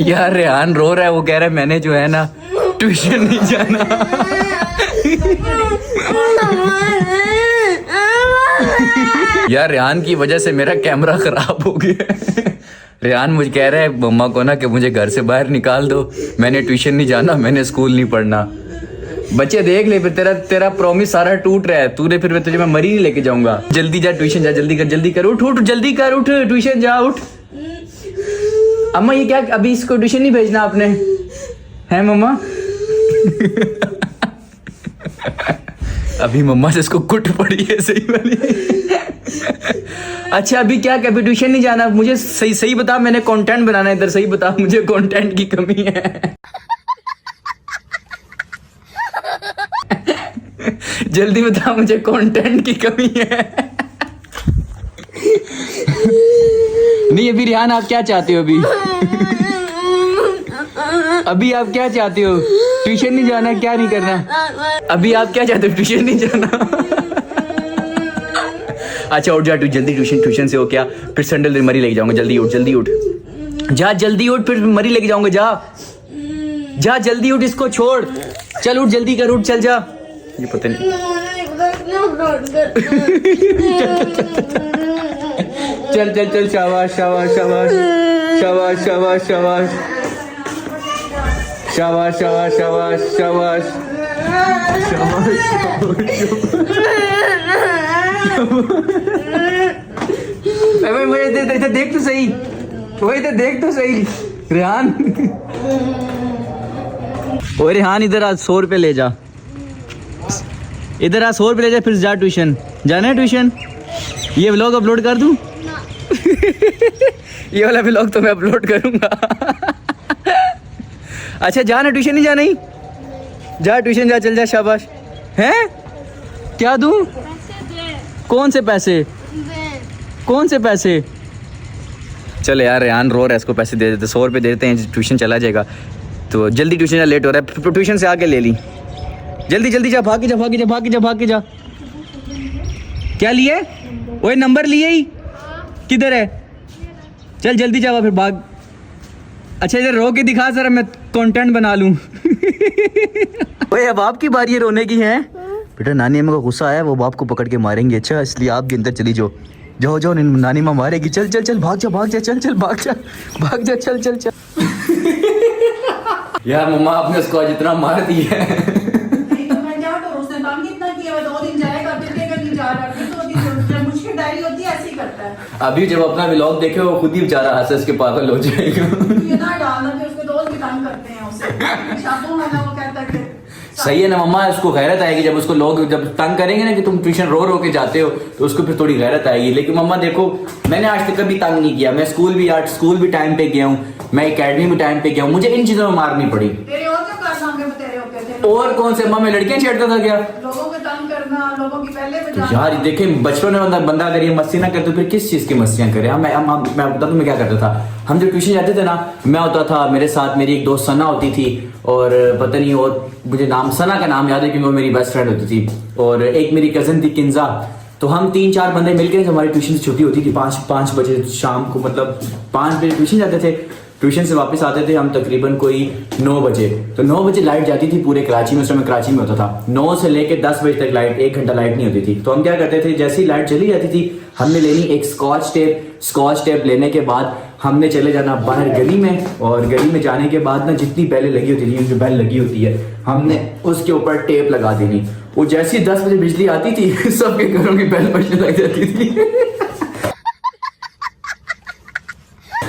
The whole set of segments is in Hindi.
यार रेहान रो रहा है, वो कह रहा है मैंने जो है ना ट्यूशन नहीं जाना। यार रेहान की वजह से मेरा कैमरा खराब हो गया है। रेहान मुझे कह रहा है मम्मा को ना कि मुझे घर से बाहर निकाल दो, मैंने ट्यूशन नहीं जाना, मैंने स्कूल नहीं पढ़ना। बच्चे देख ले, फिर तेरा प्रॉमिस सारा टूट रहा है। तूने फिर तुझे मैं मरी नहीं लेके जाऊंगा। जल्दी जा ट्यूशन जा, जल्दी कर, उठ जल्दी कर, उठ ट्यूशन जा, उठ। अम्मा ये क्या, अभी इसको ट्यूशन नहीं भेजना आपने, है मम्मा? अभी मम्मा से इसको कुट पड़ी है सही वाली। अच्छा अभी क्या, कभी ट्यूशन नहीं जाना? मुझे सही बता, मैंने कंटेंट बनाना है इधर, सही बता, मुझे कंटेंट की कमी है। जल्दी बता, मुझे कंटेंट की कमी है। नहीं अभी रेहान आप क्या चाहते हो? अभी आप क्या चाहते हो? ट्यूशन नहीं जाना, क्या नहीं करना? अभी आप क्या चाहते हो? ट्यूशन नहीं जाना। अच्छा उठ जा, तू जल्दी ट्यूशन से हो क्या? फिर संडल मरी लेके जाऊंगा, जल्दी उठ जा, जल्दी उठ, फिर मरी लेके जाऊंगा, जा जल्दी उठ, इसको छोड़, चल उठ, जल्दी कर, उठ, चल जा। ये पता नहीं। चल शाबाश शाबाश शाबाश शाबाश शाबाश शाबाश शाबाश शाबाश शाबाश शाबाश शाबाश। मुझे देख तो सही, वही तो देख तो सही रेहान। ओए रेहान इधर आ, 100 रुपये ले जा, इधर आ, 100 रुपये ले जा, फिर जा ट्यूशन, जाना है ट्यूशन। ये व्लॉग अपलोड कर दूं? ये वाला व्लॉग तो मैं अपलोड करूंगा। अच्छा जाना ट्यूशन, नहीं जाना ही, जा ट्यूशन जा, चल जा, शाबाश। हैं क्या दूं? कौन से पैसे? कौन से पैसे? चलो यार रेहान रो रहा है, इसको पैसे दे देते, 100 रुपये दे देते हैं, ट्यूशन चला जाएगा। तो जल्दी ट्यूशन जा, लेट हो रहा है, ट्यूशन से आके ले ली, जल्दी जा, भाग के जा। क्या लिए? ओए नंबर लिए ही, किधर है? चल जल्दी जा, फिर भाग। अच्छा इधर रो के दिखा जरा, मैं कंटेंट बना लूं। ओए अब आपकी बारी है रोने की है। बेटा नानी अम्मा को गुस्सा आया, वो बाप को पकड़ के मारेंगे, अच्छा इसलिए आप भी अंदर चली जाओ, नानी माँ मारेगी। चल भाग जा, भाग जा, चल। यार मम्मा आपने उसको आज इतना मार दिया है। अभी जब अपना व्लॉग देखे वो खुद ही बेचारा हंस हंस के पागल हो जाएगा। सही है ना मम्मा, उसको गैरत आएगी जब उसको लोग जब तंग करेंगे ना कि तुम ट्यूशन रो के जाते हो, तो उसको फिर थोड़ी गैरत आएगी। लेकिन मम्मा देखो मैंने आज तक कभी तंग नहीं किया, मैं स्कूल भी टाइम पे गया हूँ, मैं एकेडमी में टाइम पे गया हूँ, मुझे इन चीजों में मार नहीं पड़ी। और कौन से मैं लड़कियां छेड़ता था क्या? लोगों को तंग करना, लोगों की पहले तो यार देखे बचपन में बंदा अगर ये मस्ती ना करे तो फिर किस चीज की मस्तियां करे? मैं बता दूं मैं क्या करता था। हम जब ट्यूशन जाते थे ना, मैं होता था, मेरे साथ मेरी एक दोस्त सना होती थी, और पता नहीं और मुझे नाम सना का नाम याद है क्योंकि वो मेरी बेस्ट फ्रेंड होती थी, और एक मेरी कजन थी किंजा। तो हम 3-4 बंदे मिलकर हमारी ट्यूशन से छुट्टी होती थी 5 बजे शाम को, मतलब 5 बजे ट्यूशन जाते थे, ट्यूशन से वापस आते थे हम तकरीबन कोई 9 बजे। तो 9 बजे लाइट जाती थी पूरे कराची में, उस समय कराची में होता था 9 से लेकर 10 बजे तक लाइट, 1 घंटा लाइट नहीं होती थी। तो हम क्या करते थे, जैसे ही लाइट चली जाती थी हमने लेनी एक स्कॉच टेप लेने के बाद हमने चले जाना बाहर गली में, और गली में जाने के बाद ना जितनी बेलें लगी होती थी, जो बेल लगी होती है, हमने उसके ऊपर टेप लगा देनी। वो जैसी 10 बजे बिजली आती थी सबके घरों की बेल बजने लग जाती थी।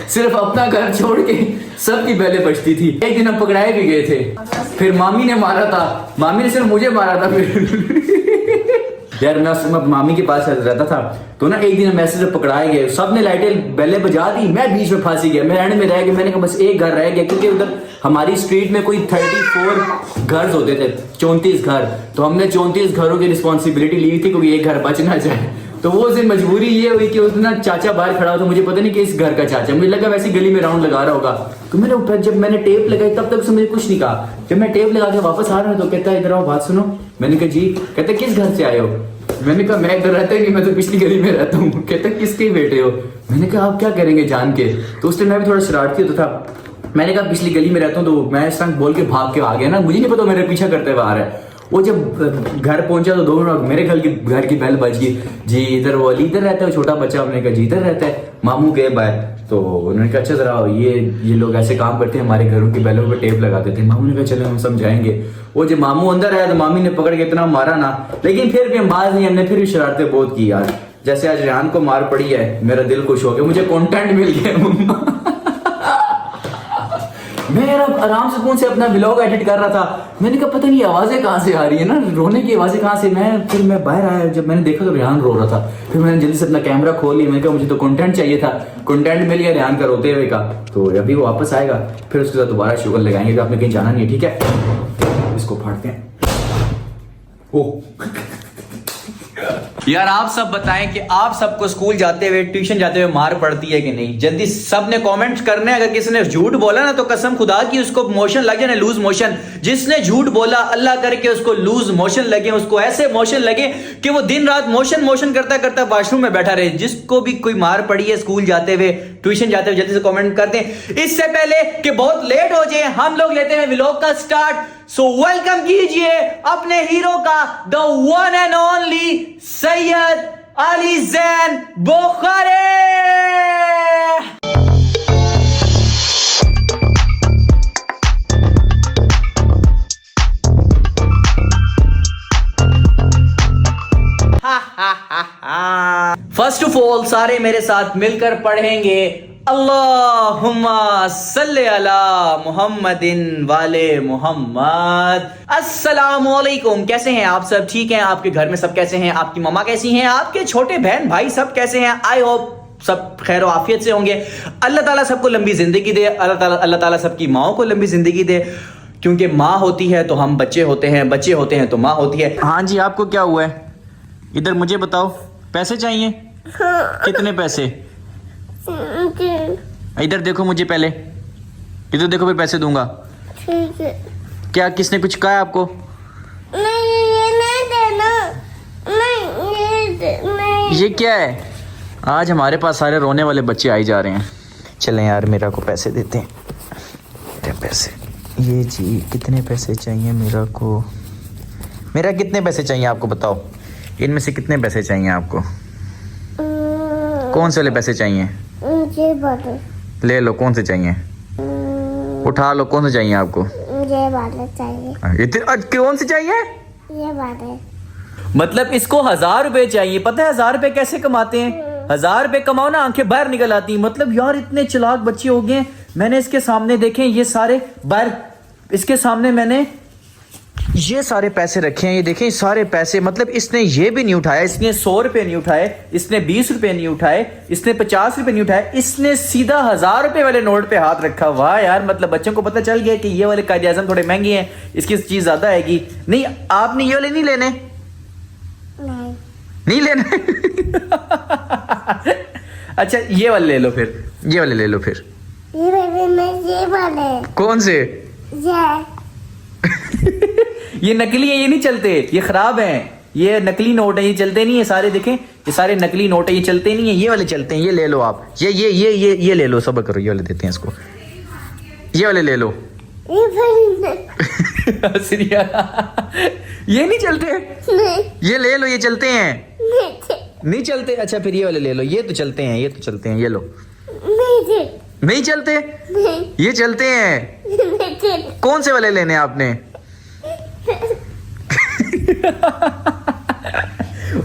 सिर्फ अपना घर छोड़ के सबकी बेलें बजती थी। एक दिन हम पकड़ाए भी गए थे, फिर मामी ने मारा था, मामी ने सिर्फ मुझे मारा था। फिर यार मैं उस मामी के पास रहता था, तो ना एक दिन हम ऐसे पकड़ाए गए, सबने लाइटें बेलें बजा दी, मैं बीच में फांसी गया, मैं एंड में रह गया। मैंने कहा बस एक घर रह गया, क्योंकि उधर हमारी स्ट्रीट में कोई 34 घर होते थे, 34 घर। तो हमने 34 घरों की रिस्पॉन्सिबिलिटी ली थी क्योंकि एक घर बच ना जाए। तो वो उस दिन मजबूरी ये हुई कि उस दिन चाचा बाहर खड़ा था, मुझे पता नहीं कि इस घर का चाचा, मुझे लगा वैसी गली में राउंड लगा रहा होगा। तो मैंने जब मैंने टेप लगाई तब तक उसने मुझे कुछ नहीं कहा। जब मैं टेप लगा के वापस आ रहा हूँ तो कहता है इधर आओ बात सुनो। मैंने कहा जी। कहते किस घर से आए हो? मैंने कहा मैं इधर रहता ही नहीं, मैं तो पिछली गली में रहता हूँ। कहता किसके बेटे हो? मैंने कहा आप क्या करेंगे जान के? तो उस टाइम मैं भी थोड़ा शरारती होता था। मैंने कहा पिछली गली में रहता हूँ, तो मैं इस तरह बोल के भाग के आ गया ना, मुझे नहीं पता मेरे पीछा करते हुए आ रहा है। वो जब घर पहुंचा तो 2 मिनट मेरे घर की बेल बज गई। जी इधर वो अली इधर रहता है, छोटा बच्चा। हमने कहा जी इधर रहता है। मामू गए बाहर, तो उन्होंने कहा अच्छा जरा ये लोग ऐसे काम करते हैं, हमारे घरों की बेलों पे टेप लगा देते हैं। मामू ने कहा चलो हम समझाएंगे। वो जब मामू अंदर आया तो मामी ने पकड़ के इतना मारा ना, लेकिन फिर भी हम बाज नहीं, हमने फिर भी शरारतें बहुत की यार। जैसे आज रेहान को मार पड़ी है, मेरा दिल खुश हो गया, मुझे कंटेंट मिल गया मम्मा। मैं यार आराम से फोन से अपना व्लॉग एडिट कर रहा था। मैंने कहा पता नहीं आवाजें कहाँ से आ रही है ना, रोने की आवाजें कहाँ से। मैं बाहर आया, जब मैंने देखा तो रेहान रो रहा था। फिर मैंने जल्दी से अपना कैमरा खोल लिया। मैंने कहा मुझे तो कंटेंट चाहिए था, कंटेंट मिल गया रेहान का रोते हुए का। तो अभी वो वापस आएगा, फिर उसके साथ दोबारा शुगर लगाएंगे। आपने कहीं जाना नहीं है, ठीक है? इसको फाड़ते हैं। यार आप सब बताएं कि आप सबको स्कूल जाते हुए, ट्यूशन जाते हुए मार पड़ती है कि नहीं? जल्दी सब ने कमेंट करने हैं। अगर किसी ने झूठ बोला ना तो कसम खुदा की उसको मोशन लग जाए, लूज मोशन। जिसने झूठ बोला अल्लाह करके उसको लूज मोशन लगे, उसको ऐसे मोशन लगे कि वो दिन रात मोशन करता करता वॉशरूम में बैठा रहे। जिसको भी कोई मार पड़ी है स्कूल जाते हुए, ट्यूशन जाते हुए, जल्दी से कमेंट करते हैं। इससे पहले कि बहुत लेट हो जाए, हम लोग लेते हैं व्लॉग का स्टार्ट। सो वेलकम कीजिए अपने हीरो का, the one and only Syed Ali Zain Bukhari. First of all सारे मेरे साथ मिलकर पढ़ेंगे अल्लाहुम्मा सल्ले अला मुहम्मदिन वाले मुहम्मद। अस्सलामुअलैकुम, कैसे हैं आप सब? ठीक हैं? आपके घर में सब कैसे हैं? आपकी मम्मा कैसी हैं? आपके छोटे बहन भाई सब कैसे हैं? आई होप सब खैर आफियत से होंगे। अल्लाह ताला सबको लंबी जिंदगी दे। अल्लाह ताला सबकी माओ को लंबी जिंदगी दे, क्योंकि माँ होती है तो हम बच्चे होते हैं, बच्चे होते हैं तो माँ होती है। हाँ जी, आपको क्या हुआ है? इधर मुझे बताओ, पैसे चाहिए? कितने पैसे? इधर देखो मुझे पहले, इधर देखो, मैं पैसे दूंगा। ठीक है। क्या किसने कुछ कहा आपको? नहीं, ये नहीं देना। नहीं, ये क्या है? आज हमारे पास सारे रोने वाले बच्चे आई जा रहे हैं। चलें यार, मेरा को पैसे देते हैं। पैसे ये जी, कितने पैसे चाहिए मेरा को? मेरा कितने पैसे चाहिए आपको बताओ? इनमें से कितने पैसे चाहिए आपको? कौन से वाले पैसे चाहिए? ले लो, कौन से चाहिए? उठा लो, कौन से चाहिए आपको? ये वाले चाहिए। इतने कौन से चाहिए? ये वाले। मतलब इसको 1000 रुपए चाहिए। पता है 1000 रुपए कैसे कमाते हैं? 1000 रुपए कमाओ ना, आंखें बाहर निकल आती। मतलब यार इतने चालाक बच्चे हो गए। मैंने इसके सामने देखे, ये सारे बाहर, इसके सामने मैंने ये सारे पैसे रखे हैं। ये देखें सारे पैसे, मतलब इसने ये भी नहीं उठाया, इसने 100 रुपए नहीं उठाए, इसने 20 रुपए नहीं उठाए, इसने 50 रुपए नहीं उठाए, इसने सीधा 1000 रुपए वाले नोट पे हाथ रखा। वाह यार, मतलब बच्चों को पता चल गया कि ये वाले कायदे आज़म थोड़े महंगे हैं, इसकी चीज ज्यादा आएगी। नहीं, आपने ये वाले नहीं लेने? नहीं लेने? अच्छा ये वाले ले लो फिर, ये वाले ले लो फिर। ये वाले कौन से? ये नकली है, ये नहीं चलते, ये खराब हैं। ये नकली नोट है, ये चलते नहीं है सारे। देखें ये सारे नकली नोट है, ये चलते नहीं है। ये वाले चलते हैं, ये ले लो आप। ये ले लो, सब्र करो, ये वाले देते हैं इसको। ये वाले ले लो। ये नहीं चलते? नहीं। ये ले लो, ये चलते हैं। नहीं चलते? अच्छा फिर ये वाले ले लो, ये तो चलते हैं, ये तो चलते हैं, ये लो। नहीं चलते? नहीं। ये चलते हैं। कौन से वाले लेने आपने?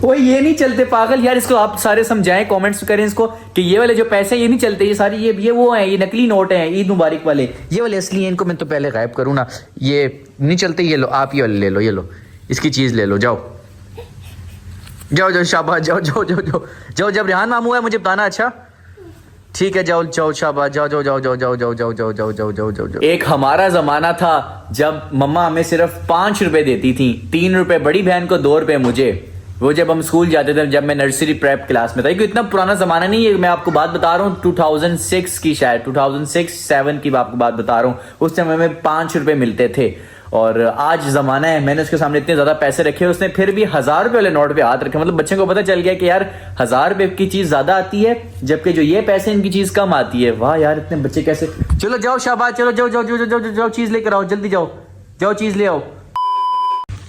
वो ये नहीं चलते पागल। यार इसको आप सारे समझाएं, कमेंट्स करें इसको कि ये वाले जो पैसे ये नहीं चलते, ये सारे ये वो हैं, ये नकली नोट हैं, ईद मुबारक वाले। ये वाले असली हैं, इनको मैं तो पहले गायब करूँ ना। ये नहीं चलते, ये लो आप, ये वाले ले लो, ये लो, इसकी चीज ले लो। जाओ जाओ जाओ, शाबाश, जाओ जाओ जाओ जाओ जाओ। जब रेहान मामू है मुझे बताना। अच्छा ठीक है, जाओ जाओ, शाबाश, जाओ जाओ जाओ जाओ जाओ जाओ जाओ जाओ जाओ जाओ जाओ जाओ जाओ। एक हमारा जमाना था जब मम्मा हमें सिर्फ 5 रुपए देती थी, 3 रुपए बड़ी बहन को, 2 रुपए मुझे। वो जब हम स्कूल जाते थे, जब मैं नर्सरी प्रेप क्लास में था। क्योंकि इतना पुराना जमाना नहीं है, मैं आपको बात बता रहा हूँ 2006 की, शायद 2006-7 की आपको बात बता रहा हूँ। उस टाइम हमें 5 रुपए मिलते थे। और आज जमाना है, मैंने उसके सामने इतने ज्यादा पैसे रखे, उसने फिर भी 1000 रुपए वाले नोट पे हाथ रखे। मतलब बच्चे को पता चल गया कि यार 1000 रुपए की चीज ज्यादा आती है, जबकि जो ये पैसे इनकी चीज कम आती है। वाह यार, इतने बच्चे कैसे। चलो जाओ शाबाश, चलो जाओ जाओ जाओ जाओ जाओ, चीज लेकर आओ, जल्दी जाओ जाओ, चीज ले आओ।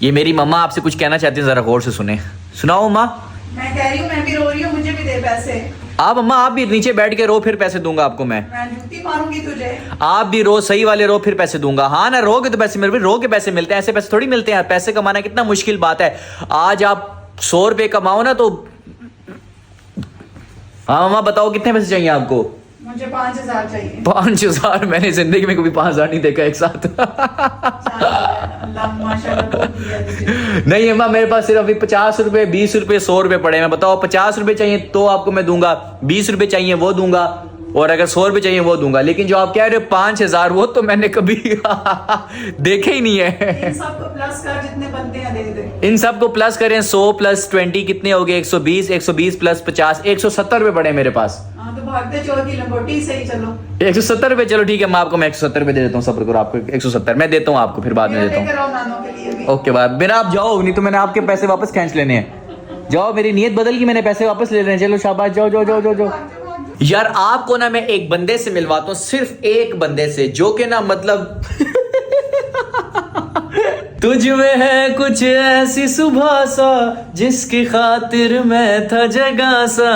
ये मेरी मम्मा आपसे कुछ कहना चाहती है, जरा गौर से सुने। सुनाओ अम्मा। मैं कह रही हूँ, मैं भी रो रही हूँ, मुझे भी दे पैसे। आप अम्मा, आप भी नीचे बैठ के रो, फिर पैसे दूंगा आपको मैं जूती मारूंगी तुझे। आप भी रो, सही वाले रो, फिर पैसे दूंगा। हाँ ना, रोगे तो पैसे मिल, रो के पैसे मिलते हैं, ऐसे पैसे थोड़ी मिलते हैं। पैसे कमाना कितना मुश्किल बात है। आज आप 100 रुपए कमाओ ना तो। हाँ मम्मा बताओ, कितने पैसे चाहिए आपको? मुझे 5000 चाहिए। 5000? मैंने जिंदगी में कभी 5000 नहीं देखा एक साथ। अल्लाह माशाल्लाह बहुत दिया तुझे। नहीं अम्मा, मेरे पास सिर्फ अभी 50 रुपए, 20 रुपए, 100 रुपए पड़े हैं। बताओ, 50 रुपए चाहिए तो आपको मैं दूंगा, 20 रुपए चाहिए वो दूंगा, और अगर 100 रुपए चाहिए वो दूंगा। लेकिन जो आप कह रहे हो 5000, वो तो मैंने कभी देखे ही नहीं है। इन सबको प्लस कर, जितने बनते हैं दे दे। इन सबको प्लस करें, 100 प्लस 20 कितने हो गए? 120, 120 प्लस 50, 170 रुपए पड़े मेरे पास। हाँ तो भागते चोर की लंगोटी से ही चलो। 170 रुपए, चलो ठीक है, मैं आपको 170 रुपए दे देता हूँ। सब्र करो, आपको 170 मैं देता हूँ, आपको फिर बाद में देता हूँ। नानों के लिए भी। Okay bye. बिना आप जाओ, नहीं तो मैंने आपके पैसे वापस खींच लेने हैं। जाओ, मेरी नीयत बदल गई, मैंने पैसे वापस ले लेने। चलो शाबाश, जाओ जाओ जाओ जाओ जाओ। यार आपको ना मैं एक बंदे से मिलवाता हूँ, सिर्फ एक बंदे से, जो कि ना मतलब तुझ में है कुछ ऐसी सुबह सा, जिसकी खातिर मैं था जगा सा,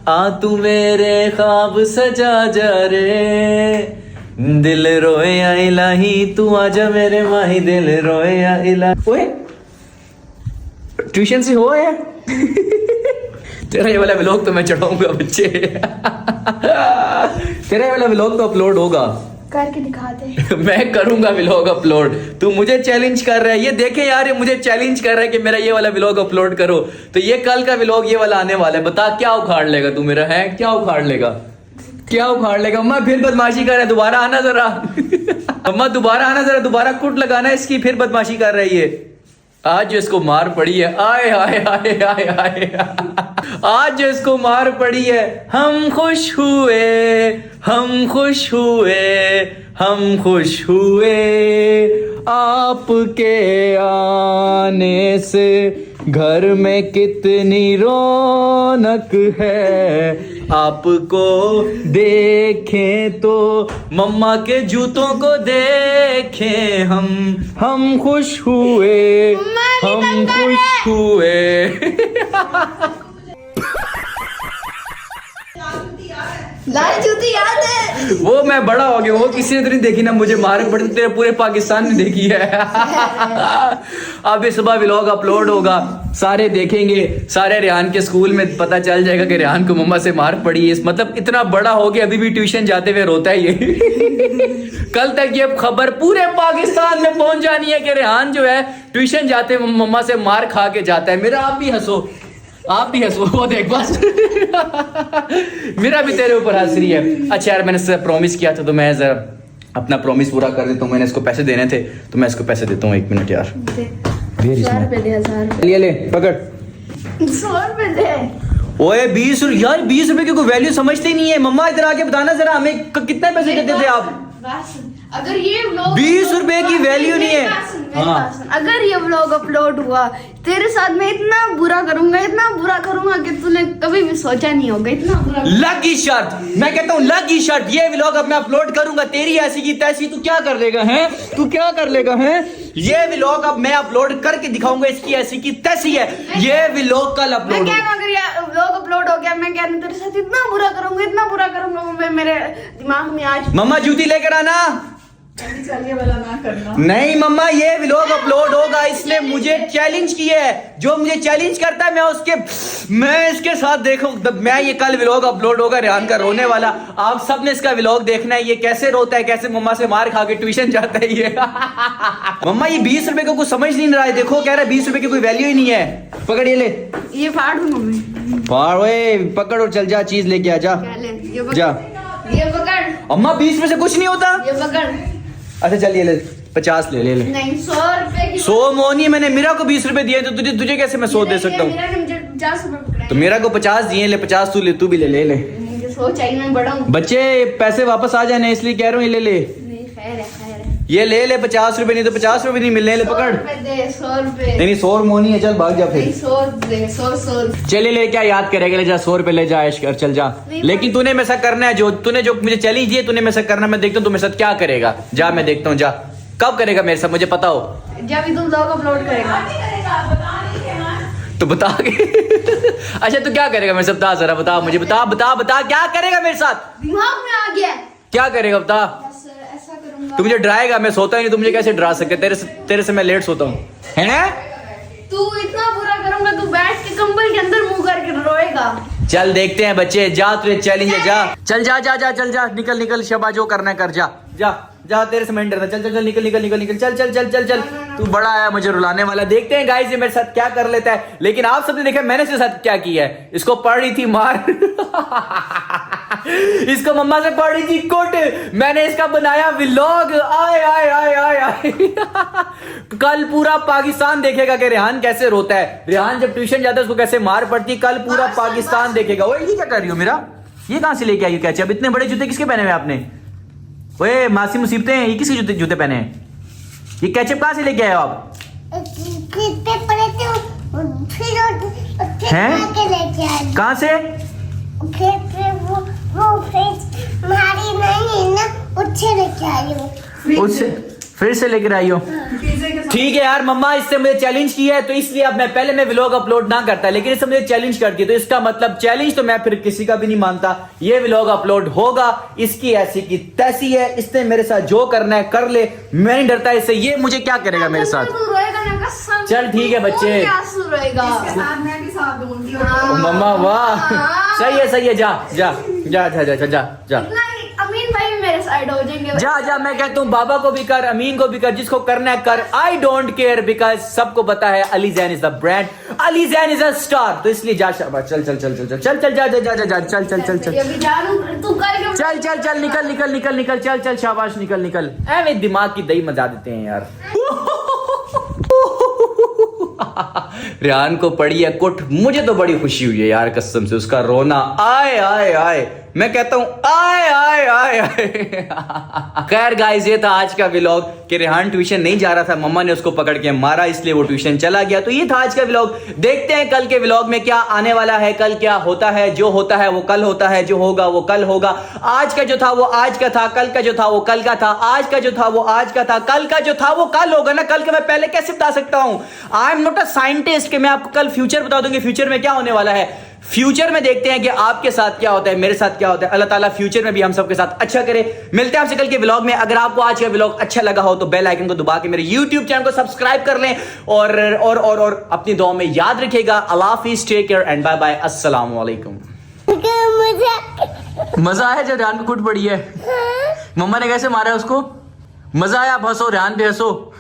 आ तू मेरे ख्वाब सजा जा रे, दिल रोए या इलाही तू आजा मेरे माही, दिल रोए या इलाही। ओए ट्यूशन से हो है तेरा ये वाला व्लॉग तो मैं चढ़ाऊंगा बच्चे। तेरा ये वाला व्लॉग तो अपलोड होगा, करके दिखा दे। मैं करूंगा व्लॉग अपलोड। तू मुझे चैलेंज कर रहा है, ये देखे यार, ये मुझे चैलेंज कर रहा है कि मेरा ये वाला व्लॉग अपलोड करो। तो ये कल का व्लॉग ये वाला आने वाला है। बता क्या उखाड़ लेगा तू मेरा? है क्या उखाड़ लेगा? क्या उखाड़ लेगा? अम्मा फिर बदमाशी कर रहा है, दोबारा आना जरा। अम्मा दोबारा आना जरा, दोबारा कुट लगाना इसकी, फिर बदमाशी कर रही है। आज जो इसको मार पड़ी है, आए आए आए आए आए, आज जो इसको मार पड़ी है। हम खुश हुए, हम खुश हुए, हम खुश हुए, आपके आने से घर में कितनी रौनक है, आपको देखें तो मम्मा के जूतों को देखें हम खुश हुए, हम खुश हुए। लाल जूती याद है? वो मैं बड़ा हो गया, वो किसी ने तो नहीं देखी ना, मुझे मार पड़ी, तेरे पूरे पाकिस्तान ने देखी है। अब इस सुबह व्लॉग अपलोड होगा, सारे देखेंगे, सारे रेहान के स्कूल में पता चल जाएगा कि रेहान को मम्मा से मार पड़ी है। मतलब इतना बड़ा हो गया, अभी भी ट्यूशन जाते हुए रोता है ये। कल तक ये खबर पूरे पाकिस्तान में पहुंच जानी है कि रेहान जो है ट्यूशन जाते हुए मम्मा से मार खा के जाता है। मेरा आप भी हंसो, आप भी हंसो, वो देख बस। मेरा भी तेरे ऊपर हंस रही है। अच्छा यार, मैंने इससे प्रॉमिस किया था तो मैं जरा अपना प्रॉमिस पूरा कर देता हूँ। मैंने इसको पैसे देने थे तो मैं इसको पैसे देता हूँ। 1 मिनट यार, 1000 रुपए दे, 1000 ले ले पकड़। 100 रुपए दे। ओए 20 यार, 20 रुपए की कोई वैल्यू समझते ही नहीं है। मम्मा इधर आके बताना जरा, हमें कितने पैसे देते थे आप? अगर ये व्लॉग 20 रुपए की वैल्यू नहीं है। हाँ। अगर ये व्लॉग अपलोड हुआ, तेरे साथ मैं इतना बुरा करूंगा, इतना बुरा करूंगा कि तूने कभी भी सोचा नहीं होगा। इतना बुरा लकी शर्ट, मैं कहता हूँ लकी शर्ट। ये व्लॉग अब मैं अपलोड करूंगा, तेरी ऐसी की तैसी, तू क्या कर लेगा है? तू क्या कर लेगा है? ये व्लॉग अब मैं अपलोड करके दिखाऊंगा, इसकी ऐसी की तैसी है। ये व्लॉग कल अपलोड, मैं क्या, अगर ये व्लॉग अपलोड हो गया, मैं क्या तेरे साथ इतना बुरा करूंगा, इतना बुरा करूंगा। मैं मेरे दिमाग में आज मम्मा जूती लेकर आना। चलिए वाला ना करना। नहीं मम्मा, ये व्लॉग अपलोड होगा। इसने मुझे चैलेंज किया है, जो मुझे चैलेंज करता है मैं इसके साथ देखूं। मैं ये कल व्लॉग अपलोड होगा, रेहान का रोने वाला। आप सब ने इसका व्लॉग देखना है, ये कैसे रोता है, कैसे मम्मा से मार खा के ट्यूशन जाता है ये। मम्मा ये 20 रुपए को कुछ समझ नहीं रहा है। देखो कह रहा है 20 रुपए की कोई वैल्यू ही नहीं है। पकड़ ये ले, ये फाड़ दूंगा मैं। फाड़, ओए पकड़ और चल जा, चीज लेके आ जा। जा ये पकड़। अम्मा 20 में से कुछ नहीं होता। ये पकड़। अच्छा चल ये ले, 50 ले ले ले। नहीं, 100 रुपए की। 100 मोनी, मैंने मीरा को 20 रुपए दिए तो तुझे कैसे मैं 100 दे सकता हूँ? मीरा ने मुझे 50 रुपए पकड़ाए। तो मीरा को 50 दिए, ले 50 तू ले, तू भी ले ले ले। मुझे 100 चाहिए, मैं बड़ा हूँ। बच्चे पैसे वापस आ जाने इसलिए कह रहा हूँ, ये ले ले। नहीं, खैर है, खैर है। ये ले 50 रुपए, नहीं तो 50 रुपए नहीं मिलने, ले पकड़। 100 रुपए दे, 100 रुपए। नहीं 100 मोनी है, चल भाग जा नहीं, फिर। 100 दे, 100। चले ले, क्या याद करेगा, ले जा 100 रुपए ले जा, ऐश कर, चल जा। नहीं, लेकिन तूने मेरे साथ करना है, जो मुझे चैलेंज दिए तूने मेरे साथ करना, मैं देखता हूँ तू मेरे साथ क्या करेगा। जा, मैं देखता हूँ, जा कब करेगा मेरे साथ, मुझे पता हो। जब भी तू व्लॉग अपलोड करेगा। तो बता के अच्छा तू क्या करेगा मेरे साथ, बता जरा, बता मुझे, बता क्या करेगा मेरे साथ, दिमाग में आ गया। क्या करेगा बता। ऐसा करूंगा। तू मुझे डराएगा, मैं सोता ही नहीं, तू मुझे कैसे डरा सके, तेरे से मैं लेट सोता हूँ, है। तू इतना बुरा करूंगा, तू बैठ के कंबल के अंदर मुंह करके रोएगा। चल देखते हैं बच्चे, जा तुझे चैलेंज है, जा चल, जा निकल शबा, जो करना है कर, जा तेरे से मैं नहीं डरता, चल निकल, चल तू बड़ा आया मुझे रुलाने वाला। देखते हैं गाइस ये मेरे साथ क्या कर लेता है। लेकिन आप सबने देखा मैंने इसके साथ क्या किया है, इसको पड़ रही थी मार इसको मम्मा से पड़ रही थी कुट, मैंने इसका बनाया व्लॉग, आए कल पूरा पाकिस्तान देखेगा कि रेहान कैसे रोता है, रेहान जब ट्यूशन जाता है उसको कैसे मार पड़ती है, कल पूरा पाकिस्तान देखेगा। ओए ये क्या कर रही हो मेरा, ये कहां से लेके आई हो कैचे, अब इतने बड़े जूते किसके पहने हुए आपने, ओए मासी मुसीबतें, ये किसके जूते पहने हैं, ये केचप कहां से लेके आए हो आप, हैं कहां से, उससे फिर से लेकर आई हो। ठीक है यार मम्मा, इससे मुझे चैलेंज किया है तो इसलिए अब मैं व्लॉग अपलोड ना करता, लेकिन इससे मुझे चैलेंज कर दिया तो इसका मतलब चैलेंज तो मैं फिर किसी का भी नहीं मानता, ये व्लॉग अपलोड होगा, इसकी ऐसी की तैसी है, इसने मेरे साथ जो करना है कर ले, मैं नहीं डरता इससे, ये मुझे क्या करेगा मेरे साथ। चल ठीक है बच्चे, मैं भी साथ दूंगी। मम्मा वाह, सही है, जा अमीन भाई भी मेरे साइड हो जाएंगे। जा मैं कहता हूँ बाबा को भी कर, अमीन को भी कर, जिसको करना है कर, आई डोंट केयर, बिकॉज सबको पता है Ali Jain is the brand, Ali Jain is a star, तो इसलिए जा शाबाश, चल जा चल शाबाश, निकल ऐवे दिमाग की दही मजा देते हैं यार रेहान को पड़ी है कुट, मुझे तो बड़ी खुशी हुई है यार कसम से, उसका रोना आए मैं कहता हूं आए खैर गाइस ये था आज का व्लॉग कि रेहान ट्यूशन नहीं जा रहा था, मम्मा ने उसको पकड़ के मारा इसलिए वो ट्यूशन चला गया, तो ये था आज का व्लॉग। देखते हैं कल के व्लॉग में क्या आने वाला है, कल क्या होता है, जो होता है वो कल होता है, जो होगा वो कल होगा, आज का जो था वो आज का था, कल का जो था वो कल का था, आज का जो था वो आज का था, कल का जो था वो कल होगा ना, कल का मैं पहले कैसे बता सकता हूं, I am not a scientist कि मैं आपको कल फ्यूचर बता दूंगी फ्यूचर में क्या होने वाला है। फ्यूचर में देखते हैं कि आपके साथ क्या होता है, मेरे साथ क्या होता है, अल्लाह ताला फ्यूचर में भी हम सबके साथ अच्छा करे। मिलते हैं आपसे कल के व्लॉग में। अगर आपको आज का व्लॉग अच्छा लगा हो तो बेल आइकन को दबा के मेरे YouTube चैनल को सब्सक्राइब कर लें और अपनी दुआ में याद रखिएगा। अल्लाह हाफिज़, take care and bye bye, अस्सलाम वालेकुम। मजा आया जब रेहान को कुट पड़ी है, मम्मा ने कैसे मारा उसको, मजा आया, आप हंसो, रेहान पे हंसो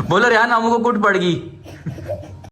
बोलो रेहान मामू को कुट पड़ गई।